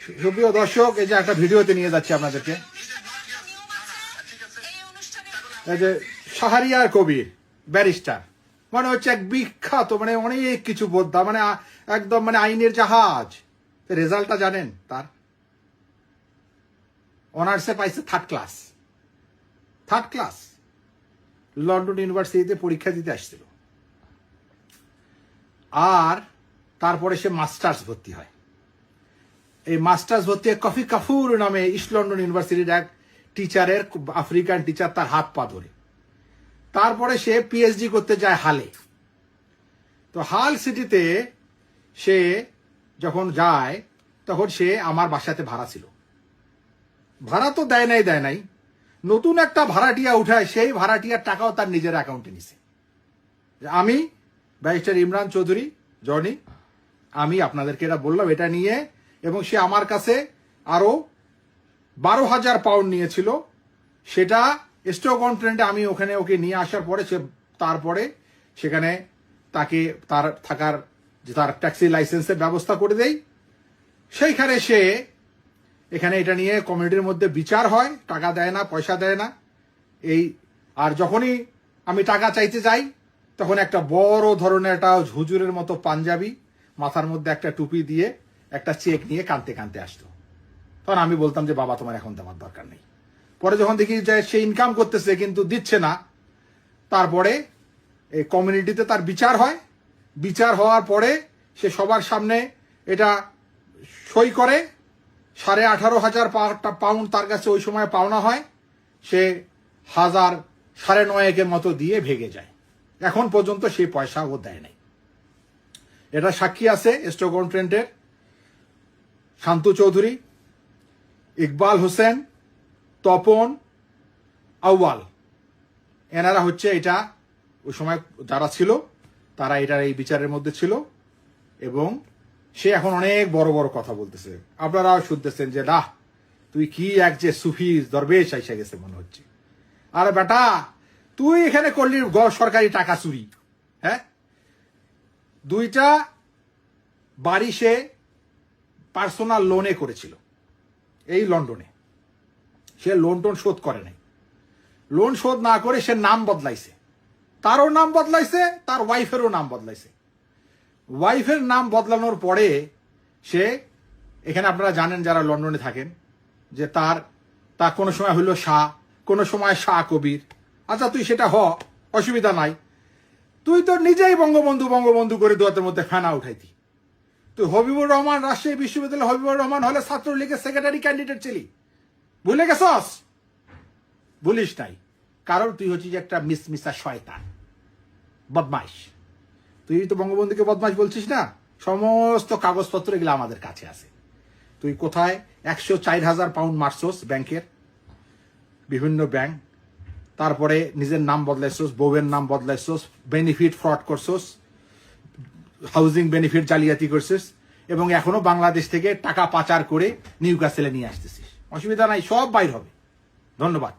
সুপ্রিয় দর্শক, এই যে একটা ভিডিওতে নিয়ে যাচ্ছি আপনাদেরকে। এই যে শাহরিয়ার কবির ব্যারিস্টার, মানে হচ্ছে এক বিখ্যাত, মানে অনেক কিছু বোদ্ধা, মানে একদম মানে আইনের জাহাজ। রেজাল্টটা জানেন? তার অনার্সে পাইছে থার্ড ক্লাস। লন্ডন ইউনিভার্সিটিতে পরীক্ষা দিতে আসছিল, আর তারপরে সে মাস্টার্স ভর্তি হয়। এই মাস্টার্স ভর্তি কফি কাফুর নামে ইস্ট লন্ডন ইউনিভার্সিটির এক টিচারের, আফ্রিকান টিচার, তার হাত পা ধরে। তারপরে সে পিএইচডি করতে যায় হালে। তো হাল সিটিতে সে যখন যায়, তখন সে আমার বাসাতে ভাড়া ছিল। ভাড়া তো দেয় নাই, নতুন একটা ভাড়াটিয়া উঠায়, সেই ভাড়াটিয়ার টাকাও তার নিজের অ্যাকাউন্টে নিছে। আমি ব্যারিস্টার ইমরান চৌধুরী জনি, আমি আপনাদেরকে এটা বললাম, এটা নিয়ে, এবং সে আমার কাছে আরো 12,000 পাউন্ড নিয়েছিল। সেটা স্টক-অন-ট্রেন্ডে আমি ওখানে ওকে নিয়ে আসার পরে তারপরে সেখানে তাকে তার থাকার যে তার ট্যাক্সি লাইসেন্সের ব্যবস্থা করে দেই। সেইখানে সে এখানে এটা নিয়ে কমিউনিটির মধ্যে বিচার হয়, টাকা দেয় না, পয়সা দেয় না। আর যখনই আমি টাকা চাইতে যাই, তখন একটা বড় ধরনের একটা হুজুরের মতো পাঞ্জাবি, মাথার মধ্যে একটা টুপি দিয়ে একটা চেক নিয়ে কাঁদতে কাঁদতে আসতো। তখন আমি বলতাম যে বাবা, তোমার এখন দেওয়ার দরকার নেই। পরে যখন দেখি যে সে ইনকাম করতেছে কিন্তু দিচ্ছে না, তারপরে এই কমিউনিটিতে তার বিচার হয়। বিচার হওয়ার পরে সে সবার সামনে এটা সই করে। 18,500 পাউন্ড তার কাছে ওই সময় পাওনা হয়। সে 9,500 মতো দিয়ে ভেগে যায়। এখন পর্যন্ত সেই পয়সা ও দেয় নাই। এটা সাক্ষী আছে স্টক-অন-ট্রেন্ডের শান্তু চৌধুরী, ইকবাল হোসেন, তপন, আউয়াল। এনারা হচ্ছে এটা ওই সময় যারা ছিল, তারা এটার এই বিচারের মধ্যে ছিল। এবং সে এখন অনেক বড় বড় কথা বলতেছে। আপনারা শুনতেছেন যে না, তুই কি এক যে সুফি দরবেশ আইসা গেছে মনে হচ্ছে। আরে বেটা, তুই এখানে করলি সরকারি টাকা চুরি। হ্যাঁ, 2টা বাড়ি সে পার্সোনাল লোনে করেছিল এই লন্ডনে। সে লোন টোন শোধ করে নাই। লোন শোধ না করে সে নাম বদলাইছে, তারও নাম বদলাইছে, তার ওয়াইফেরও নাম বদলাইছে। ওয়াইফের নাম বদলানোর পরে সে এখানে, আপনারা জানেন যারা লন্ডনে থাকেন, যে তার কোনো সময় হইল শাহ, কোনো সময় শাহ কবির। আচ্ছা, তুই সেটা অসুবিধা নাই। তুই তো নিজেই বঙ্গবন্ধু করে দুয়াতের মধ্যে ফেনা উঠাইতি। তুই হবিবুর রহমান, রাজশাহী বিশ্ববিদ্যালয় হবিবুর রহমান হলে ছাত্রলীগের সেক্রেটারি ক্যান্ডিডেট ছিলি। ভুলে গেছস? বলিস নাই, কারণ তুই হচ্ছিস একটা মিসমিসা শয়তান, বদমাইশ। তুই তো বঙ্গবন্ধুকে বদমাইশ বলছিস না? সমস্ত কাগজপত্র এগুলো আমাদের কাছে আছে। তুই কোথায় 104,000 পাউন্ড মারছস ব্যাংকের, বিভিন্ন ব্যাংক। তারপরে নিজের নাম বদলাইছস, বউয়ের নাম বদলাইছস, বেনিফিট ফ্রড করছস, হাউজিং বেনিফিট জালিয়াতি করছিস, এবং এখনো বাংলাদেশ থেকে টাকা পাচার করে নিউক্যাসলে নিয়ে আসতেছিস। অসুবিধা নাই, সব বাইর হবে। ধন্যবাদ।